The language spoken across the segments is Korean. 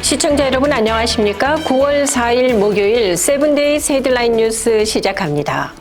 시청자 여러분 안녕하십니까? 9월 4일 목요일 세븐데이스 헤드라인 뉴스 시작합니다.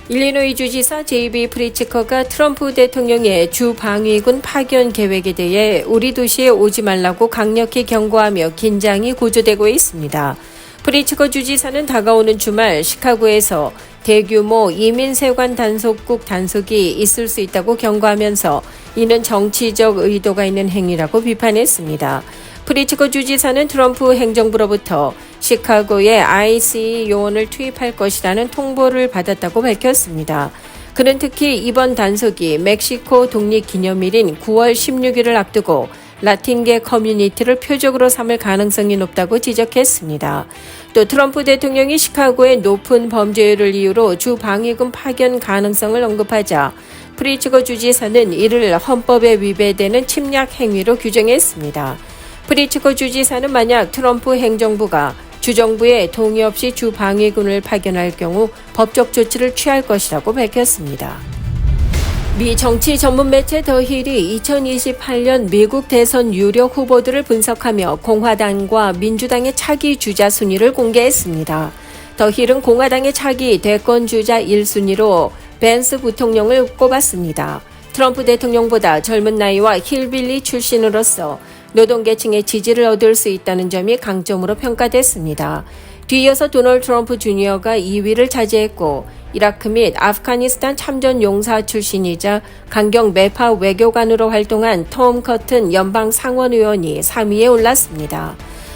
일리노이 주지사 제이비 프리츠커가 트럼프 대통령의 주 방위군 파견 계획에 대해 우리 도시에 오지 말라고 강력히 경고하며 긴장이 고조되고 있습니다. 프리츠커 주지사는 다가오는 주말 시카고에서 대규모 이민 세관 단속국 단속이 있을 수 있다고 경고하면서 이는 정치적 의도가 있는 행위라고 비판했습니다. 프리츠커 주지사는 트럼프 행정부로부터 시카고에 ICE 요원을 투입할 것이라는 통보를 받았다고 밝혔습니다. 그는 특히 이번 단속이 멕시코 독립기념일인 9월 16일을 앞두고 라틴계 커뮤니티를 표적으로 삼을 가능성이 높다고 지적했습니다. 또 트럼프 대통령이 시카고의 높은 범죄율을 이유로 주 방위군 파견 가능성을 언급하자 프리츠커 주지사는 이를 헌법에 위배되는 침략 행위로 규정했습니다. 프리츠커 주지사는 만약 트럼프 행정부가 주정부의 동의 없이 주 방위군을 파견할 경우 법적 조치를 취할 것이라고 밝혔습니다. 미 정치 전문 매체 더 힐이 2028년 미국 대선 유력 후보들을 분석하며 공화당과 민주당의 차기 주자 순위를 공개했습니다. 더 힐은 공화당의 차기 대권 주자 1순위로 벤스 부통령을 꼽았습니다. 트럼프 대통령보다 젊은 나이와 힐빌리 출신으로서 노동계층의 지지를 얻을 수 있다는 점이 강점으로 평가됐습니다. 뒤이어서 도널드 트럼프 주니어가 2위를 차지했고 이라크 및 아프가니스탄 참전 용사 출신이자 강경 매파 외교관으로 활동한 톰 커튼 연방 상원의원이 3위에 올랐습니다.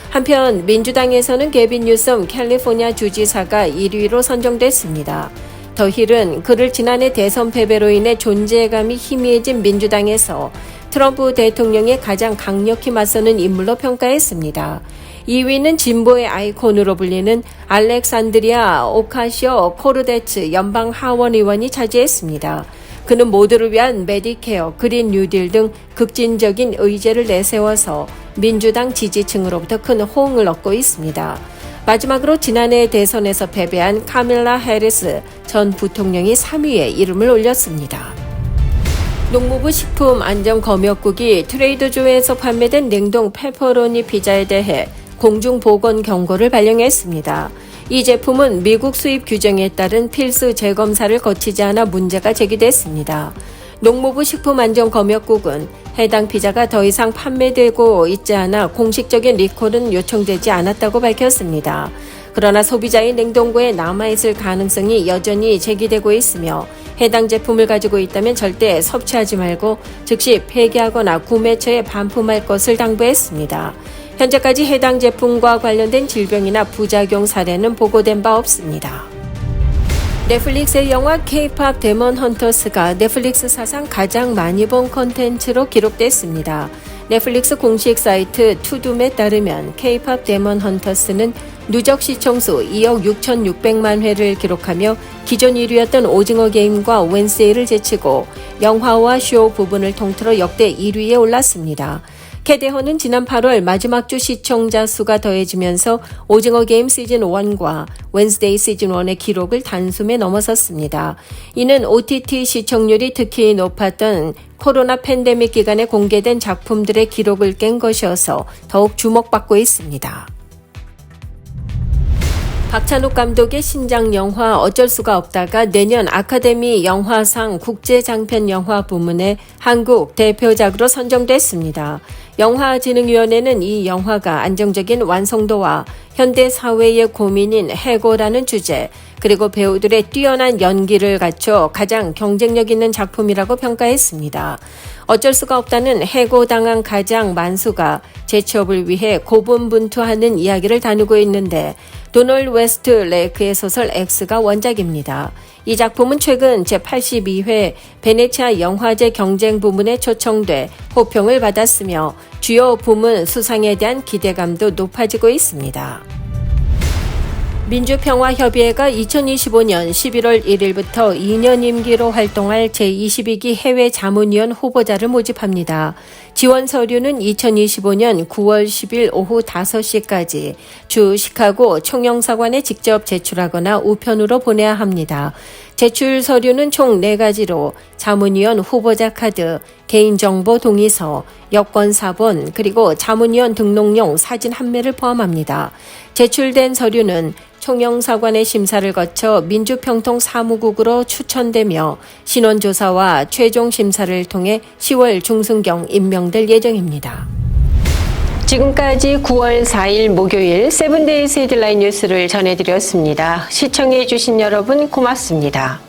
한편 민주당에서는 게빈 뉴섬 캘리포니아 주지사가 1위로 선정됐습니다. 더 힐은 그를 지난해 대선 패배로 인해 존재감이 희미해진 민주당에서 트럼프 대통령에 가장 강력히 맞서는 인물로 평가했습니다. 2위는 진보의 아이콘으로 불리는 알렉산드리아 오카시오 코르데츠 연방 하원 의원이 차지했습니다. 그는 모두를 위한 메디케어, 그린 뉴딜 등 급진적인 의제를 내세워서 민주당 지지층으로부터 큰 호응을 얻고 있습니다. 마지막으로 지난해 대선에서 패배한 카밀라 해리스 전 부통령이 3위에 이름을 올렸습니다. 농무부 식품안전검역국이 트레이더조에서 판매된 냉동 페퍼로니 피자에 대해 공중보건 경고를 발령했습니다. 이 제품은 미국 수입 규정에 따른 필수 재검사를 거치지 않아 문제가 제기됐습니다. 농무부 식품안전검역국은 해당 피자가 더 이상 판매되고 있지 않아 공식적인 리콜은 요청되지 않았다고 밝혔습니다. 그러나 소비자의 냉동고에 남아있을 가능성이 여전히 제기되고 있으며 해당 제품을 가지고 있다면 절대 섭취하지 말고 즉시 폐기하거나 구매처에 반품할 것을 당부했습니다. 현재까지 해당 제품과 관련된 질병이나 부작용 사례는 보고된 바 없습니다. 넷플릭스의 영화 K-POP 데몬 헌터스가 넷플릭스 사상 가장 많이 본 콘텐츠로 기록됐습니다. 넷플릭스 공식 사이트 투둠에 따르면 K-POP 데몬 헌터스는 누적 시청수 2억 6,600만 회를 기록하며 기존 1위였던 오징어 게임과 웬스데이를 제치고 영화와 쇼 부분을 통틀어 역대 1위에 올랐습니다. 캐데헌은 지난 8월 마지막 주 시청자 수가 더해지면서 오징어 게임 시즌 1과 웬스데이 시즌 1의 기록을 단숨에 넘어섰습니다. 이는 OTT 시청률이 특히 높았던 코로나 팬데믹 기간에 공개된 작품들의 기록을 깬 것이어서 더욱 주목받고 있습니다. 박찬욱 감독의 신작 영화 어쩔 수가 없다가 내년 아카데미 영화상 국제장편영화 부문의 한국 대표작으로 선정됐습니다. 영화진흥위원회는 이 영화가 안정적인 완성도와 현대 사회의 고민인 해고라는 주제, 그리고 배우들의 뛰어난 연기를 갖춰 가장 경쟁력 있는 작품이라고 평가했습니다. 어쩔 수가 없다는 해고당한 가장 만수가 재취업을 위해 고분분투하는 이야기를 다루고 있는데 도널드 웨스트 레이크의 소설 X가 원작입니다. 이 작품은 최근 제82회 베네치아 영화제 경쟁 부문에 초청돼 호평을 받았으며 주요 부문 수상에 대한 기대감도 높아지고 있습니다. 민주평화협의회가 2025년 11월 1일부터 2년 임기로 활동할 제22기 해외자문위원 후보자를 모집합니다. 지원 서류는 2025년 9월 10일 오후 5시까지 주 시카고 총영사관에 직접 제출하거나 우편으로 보내야 합니다. 제출 서류는 총 4가지로 자문위원 후보자 카드, 개인정보 동의서, 여권 사본, 그리고 자문위원 등록용 사진 한 매를 포함합니다. 제출된 서류는 총영사관의 심사를 거쳐 민주평통사무국으로 추천되며 신원조사와 최종 심사를 통해 10월 중순경 임명될 예정입니다. 지금까지 9월 4일 목요일 세븐데이즈 헤드라인 뉴스를 전해드렸습니다. 시청해 주신 여러분 고맙습니다.